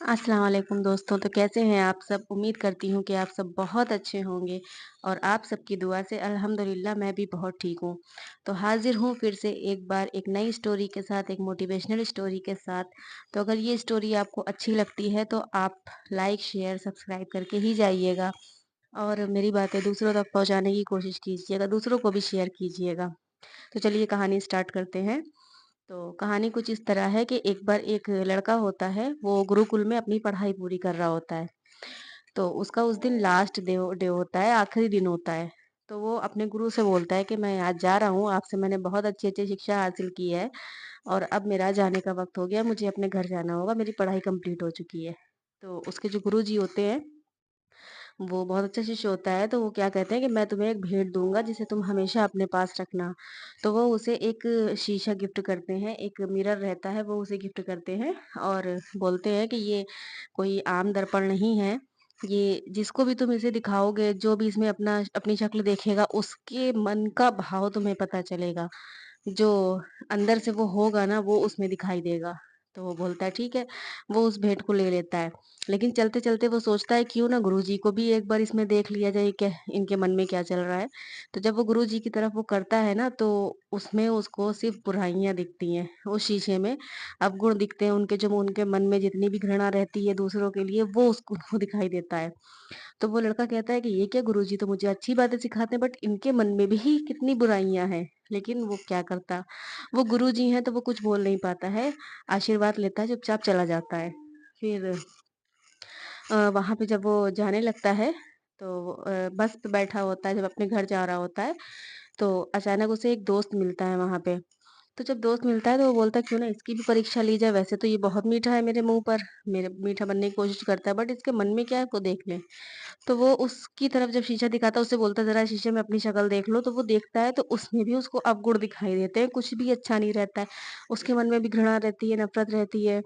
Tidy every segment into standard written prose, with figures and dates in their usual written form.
अस्सलाम वालेकुम दोस्तों, तो कैसे हैं आप सब? उम्मीद करती हूँ कि आप सब बहुत अच्छे होंगे और आप सबकी दुआ से अल्हम्दुलिल्लाह मैं भी बहुत ठीक हूँ। तो हाज़िर हूँ फिर से एक बार एक नई स्टोरी के साथ, एक मोटिवेशनल स्टोरी के साथ। तो अगर ये स्टोरी आपको अच्छी लगती है तो आप लाइक, शेयर, सब्सक्राइब करके ही जाइएगा और मेरी बातें दूसरों तक पहुँचाने की कोशिश कीजिएगा, दूसरों को भी शेयर कीजिएगा। तो चलिए कहानी स्टार्ट करते हैं। तो कहानी कुछ इस तरह है कि एक बार एक लड़का होता है, वो गुरुकुल में अपनी पढ़ाई पूरी कर रहा होता है। तो उसका उस दिन लास्ट डे होता है, आखिरी दिन होता है। तो वो अपने गुरु से बोलता है कि मैं आज जा रहा हूँ, आपसे मैंने बहुत अच्छी-अच्छी शिक्षा हासिल की है और अब मेरा जाने का वक़्त हो गया, मुझे अपने घर जाना होगा, मेरी पढ़ाई कंप्लीट हो चुकी है। तो उसके जो गुरुजी होते हैं, वो बहुत अच्छा शिष्य होता है, तो वो क्या कहते हैं कि मैं तुम्हें एक भेंट दूँगा जिसे तुम हमेशा अपने पास रखना। तो वो उसे एक शीशा गिफ्ट करते हैं, एक मिरर रहता है वो उसे गिफ्ट करते हैं और बोलते हैं कि ये कोई आम दर्पण नहीं है, ये जिसको भी तुम इसे दिखाओगे, जो भी इसमें अपनी शक्ल देखेगा, उसके मन का भाव तुम्हें पता चलेगा। जो अंदर से वो होगा ना, वो उसमें दिखाई देगा। तो वो बोलता है ठीक है, वो उस भेंट को ले लेता है। लेकिन चलते-चलते वो सोचता है क्यों ना गुरुजी को भी एक बार इसमें देख लिया जाए क्या इनके मन में क्या चल रहा है। तो जब वो गुरुजी की तरफ वो करता है ना तो उसमें उसको सिर्फ़ बुराइयाँ दिखती हैं, उस शीशे में अवगुण दिखते हैं उनके जो उनके मन में जितनी भी घृणा रहती है दूसरों के लिए वो उसको उनको दिखाई देता है। तो वो लड़का कहता है कि ये क्या गुरुजी तो मुझे अच्छी बातें सिखाते हैं बट इनके मन में भी कितनी बुराइयाँ हैं। लेकिन वो क्या करता, वो गुरुजी हैं तो वो कुछ बोल नहीं पाता है, आशीर्वाद लेता है, चुपचाप चला जाता है। फिर वहाँ पे जब वो जाने लगता है तो बस पे बैठा होता है, जब अपने घर जा रहा होता है, तो अचानक उसे एक दोस्त मिलता है वहाँ पे। तो जब दोस्त मिलता है तो वो बोलता है क्यों ना इसकी भी परीक्षा ली जाए, वैसे तो ये बहुत मीठा है मेरे मुँह पर, मेरे मीठा बनने की कोशिश करता है बट इसके मन में क्या है वो देख लें। तो वो उसकी तरफ जब शीशा दिखाता है उससे बोलता है ज़रा शीशे में अपनी शक्ल देख लो, तो वो देखता है तो उसमें भी उसको अवगुण दिखाई देते हैं, कुछ भी अच्छा नहीं रहता है। उसके मन में भी घृणा रहती है, नफ़रत रहती है।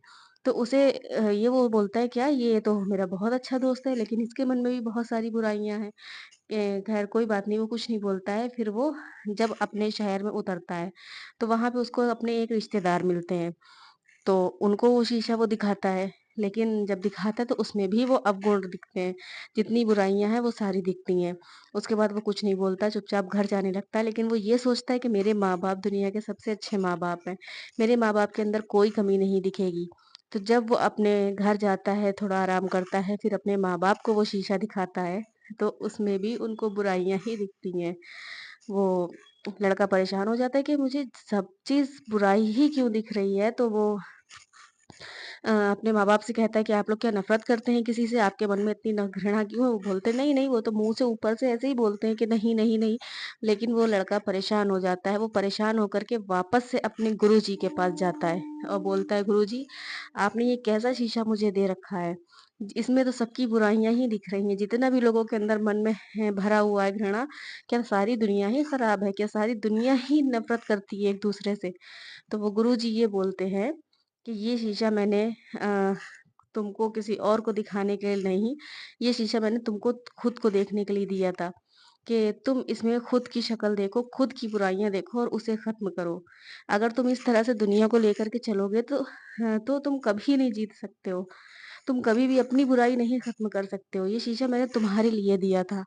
तो उसे ये वो बोलता है क्या ये तो मेरा बहुत अच्छा दोस्त है लेकिन इसके मन में भी बहुत सारी बुराइयाँ हैं। ख़ैर कोई बात नहीं वो कुछ नहीं बोलता है, फिर वो जब अपने शहर में उतरता है, तो वहाँ पे उसको अपने एक रिश्तेदार मिलते हैं। तो उनको वो शीशा वो दिखाता है, लेकिन जब दिखाता है तो उसमें भी वो अवगुण दिखते हैं, जितनी बुराइयाँ हैं वो सारी दिखती हैं। उसके बाद वो कुछ नहीं बोलता, चुपचाप घर जाने लगता है, लेकिन वो ये सोचता है कि मेरे माँ-बाप दुनिया के सबसे अच्छे माँ-बाप हैं, मेरे माँ-बाप के अंदर कोई कमी नहीं दिखेगी। तो जब वो अपने घर जाता है, थोड़ा आराम करता है, फिर अपने माँ-बाप को वो शीशा दिखाता है, तो उसमें भी उनको बुराइयाँ ही दिखती हैं। वो लड़का परेशान हो जाता है कि मुझे सब चीज़ बुराई ही क्यों दिख रही है, तो वो अपने माँ-बाप से कहता है कि आप लोग क्या नफ़रत करते हैं किसी से? आपके मन में इतनी घृणा क्यों है? वो बोलते हैं, "नहीं, नहीं, वो तो मुँह से ऊपर से ऐसे ही बोलते हैं कि नहीं, नहीं, नहीं।" लेकिन वो लड़का परेशान हो जाता है। वो परेशान होकर के वापस से अपने गुरुजी के पास जाता है और बोलता है, "गुरुजी, आपने ये कैसा शीशा मुझे दे रखा है? इसमें तो सबकी बुराइयाँ ही दिख रही हैं। जितना भी लोगों के अंदर मन में है भरा हुआ है घृणा, क्या सारी दुनिया ही खराब है? क्या सारी दुनिया ही नफ़रत करती है एक-दूसरे से?" तो वो गुरुजी ये बोलते हैं कि ये शीशा मैंने अ, तुमको किसी और को दिखाने के लिए नहीं, ये शीशा मैंने तुमको खुद को देखने के लिए दिया था, कि तुम इसमें खुद की शक्ल देखो, खुद की बुराइयाँ देखो और उसे ख़त्म करो। अगर तुम इस तरह से दुनिया को लेकर के चलोगे तो तुम कभी नहीं जीत सकते हो। तुम कभी भी अपनी बुराई नहीं ख़त्म कर सकते हो। ये शीशा मैंने तुम्हारे लिए दिया था।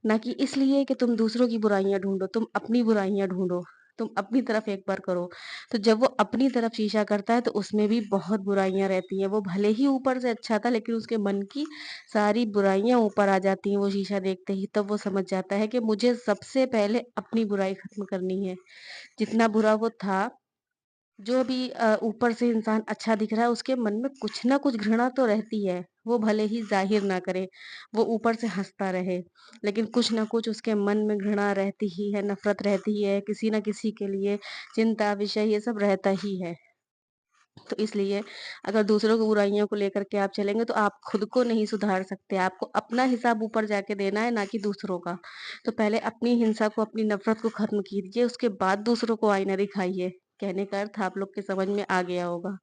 ना कि इसलिए कि तुम दूसरों की बुराइयाँ ढूँढो, तुम अपनी बुराइयाँ ढूँढो। तुम अपनी तरफ एक बार करो। तो जब वो अपनी तरफ शीशा करता है तो उसमें भी बहुत बुराइयाँ रहती हैं। वो भले ही ऊपर से अच्छा था लेकिन उसके मन की सारी बुराइयाँ ऊपर आ जाती हैं वो शीशा देखते ही। तब वो समझ जाता है कि मुझे सबसे पहले अपनी बुराई खत्म करनी है। जितना बुरा वो था, जो भी ऊपर से इंसान अच्छा दिख रहा है उसके मन में कुछ ना कुछ घृणा तो रहती है। वो भले ही ज़ाहिर ना करे, वो ऊपर से हँसता रहे, लेकिन कुछ ना कुछ उसके मन में घृणा रहती ही है, नफ़रत रहती है, किसी न किसी के लिए चिंता, विषय ये सब रहता ही है। तो इसलिए अगर दूसरों की बुराइयों को लेकर के आप चलेंगे तो आप खुद को नहीं सुधार सकते। आपको अपना हिसाब ऊपर जाके देना है ना कि दूसरों का। तो पहले अपनी हिंसा को, अपनी नफ़रत को ख़त्म कीजिए, उसके बाद दूसरों को आईना दिखाइए। कहने का अर्थ आप लोग के समझ में आ गया होगा।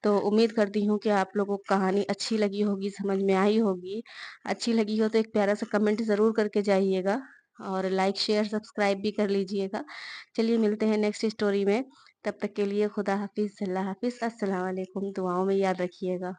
तो उम्मीद करती हूँ कि आप लोगों को कहानी अच्छी लगी होगी, समझ में आई होगी। अच्छी लगी हो तो एक प्यारा-सा कमेंट ज़रूर करके जाइएगा और लाइक, शेयर, सब्सक्राइब भी कर लीजिएगा। चलिए मिलते हैं नेक्स्ट स्टोरी में। तब तक के लिए खुदा हाफ़िज़, अल्लाह हाफ़िज़, अस्सलाम वालेकुम। दुआओं में याद रखिएगा।